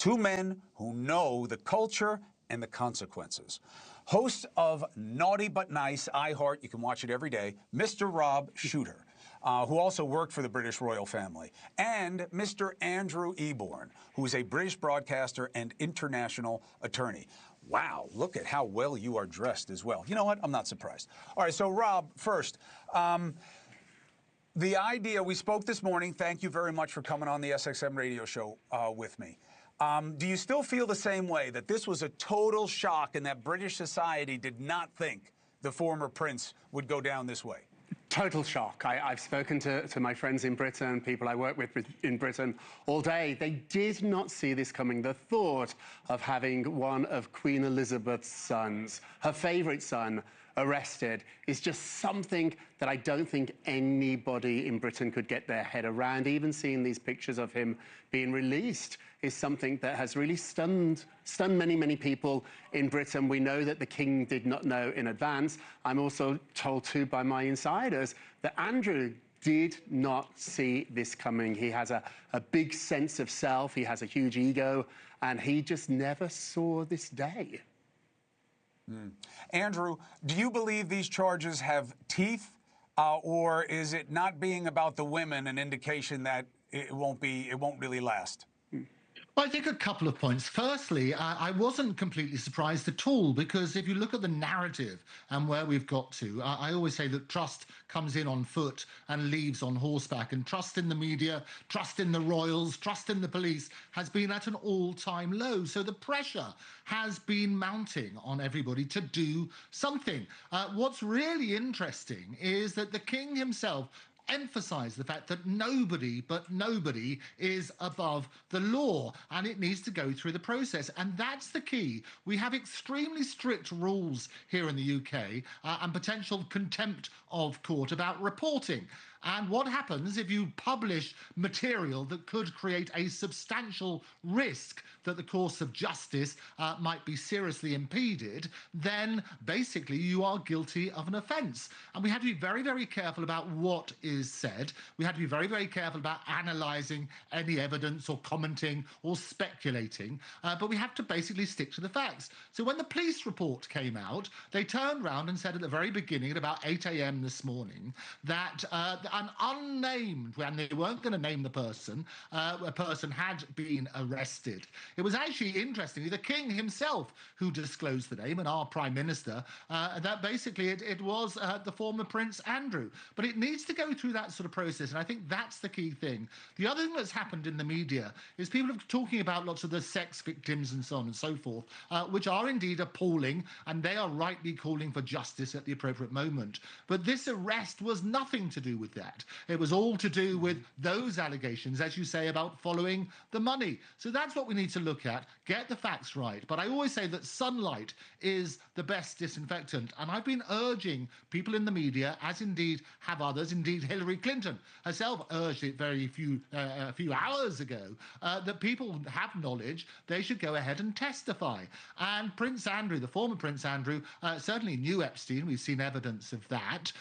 Two men who know the culture and the consequences. Host of Naughty But Nice, iHeart, you can watch it every day, Mr. Rob Shuter, who also worked for the British royal family, and Mr. Andrew Eborn, who is a British broadcaster and international attorney. Wow, look at how well you are dressed as well. You know what? I'm not surprised. All right, so Rob, first, the idea, we spoke this morning, thank you very much for coming on the SXM radio show with me. Do you still feel the same way, that this was a total shock and that British society did not think the former prince would go down this way? Total shock. I've spoken to my friends in Britain, people I work with in Britain all day. They did not see this coming. The thought of having one of Queen Elizabeth's sons, her favourite son, arrested is just something that I don't think anybody in Britain could get their head around. Even seeing these pictures of him being released is something that has really stunned many, many people in Britain. We know that the king did not know in advance. I'm also told too by my insiders that Andrew did not see this coming. He has a big sense of self, he has a huge ego, and he just never saw this day. Andrew, do you believe these charges have teeth, or is it not being about the women an indication that it won't really last? Well, I think a couple of points. Firstly, I wasn't completely surprised at all, because if you look at the narrative and where we've got to, I always say that trust comes in on foot and leaves on horseback, and trust in the media, trust in the royals, trust in the police has been at an all-time low. So the pressure has been mounting on everybody to do something. What's really interesting is that the king himself emphasize the fact that nobody is above the law, and it needs to go through the process. And that's the key. We have extremely strict rules here in the UK and potential contempt of court about reporting. And what happens if you publish material that could create a substantial risk that the course of justice might be seriously impeded, then basically you are guilty of an offence. And we have to be very, very careful about what is said. We have to be very, very careful about analysing any evidence or commenting or speculating. But we have to basically stick to the facts. So when the police report came out, they turned around and said at the very beginning, at about 8 a.m. this morning, that an unnamed, and they weren't going to name the person, a person had been arrested. It was actually, interestingly, the king himself who disclosed the name, and our prime minister, that basically it was the former Prince Andrew. But it needs to go through that sort of process, and I think that's the key thing. The other thing that's happened in the media is people are talking about lots of the sex victims and so on and so forth, which are indeed appalling, and they are rightly calling for justice at the appropriate moment. But this arrest was nothing to do with that. It was all to do with those allegations, as you say, about following the money. So that's what we need to look at, get the facts right. But I always say that sunlight is the best disinfectant. And I've been urging people in the media, as indeed have others, indeed Hillary Clinton herself urged it a few hours ago, that people have knowledge, they should go ahead and testify. And Prince Andrew, the former Prince Andrew, certainly knew Epstein. We've seen evidence of that.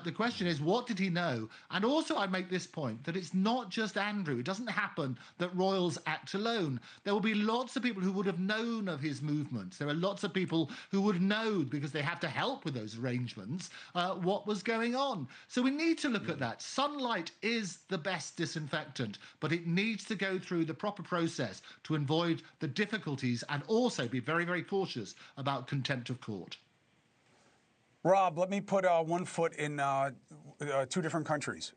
The question is, what did he know? And also I make this point, that it's not just Andrew. It doesn't happen that royals act alone. There will be lots of people who would have known of his movements. There are lots of people who would know, because they have to help with those arrangements, what was going on. So we need to look at that. Sunlight is the best disinfectant, but it needs to go through the proper process to avoid the difficulties, and also be very, very cautious about contempt of court. Rob, let me put one foot in two different countries.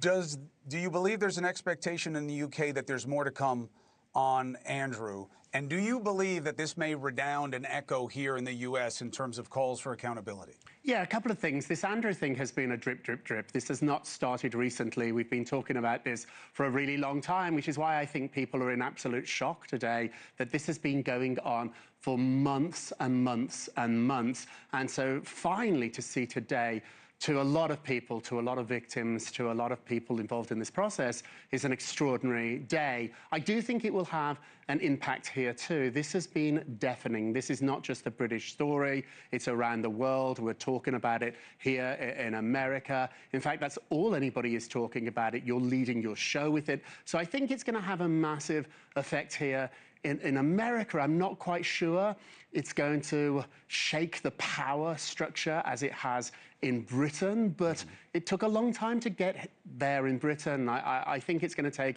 Do you believe there's an expectation in the UK that there's more to come on Andrew? And do you believe that this may redound and echo here in the US in terms of calls for accountability? Yeah, a couple of things. This Andrew thing has been a drip, drip, drip. This has not started recently. We've been talking about this for a really long time, which is why I think people are in absolute shock today that this has been going on for months and months and months. And so finally to see today, to a lot of people, to a lot of victims, to a lot of people involved in this process, is an extraordinary day. I do think it will have an impact here too. This has been deafening. This is not just a British story. It's around the world. We're talking about it here in America. In fact, that's all anybody is talking about it. You're leading your show with it. So I think it's going to have a massive effect here. In America, I'm not quite sure it's going to shake the power structure as it has in Britain, but it took a long time to get there in Britain. I think it's going to take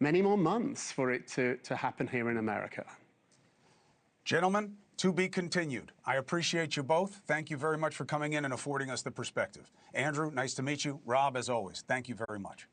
many more months for it to happen here in America. Gentlemen, to be continued. I appreciate you both. Thank you very much for coming in and affording us the perspective. Andrew, nice to meet you. Rob, as always, thank you very much.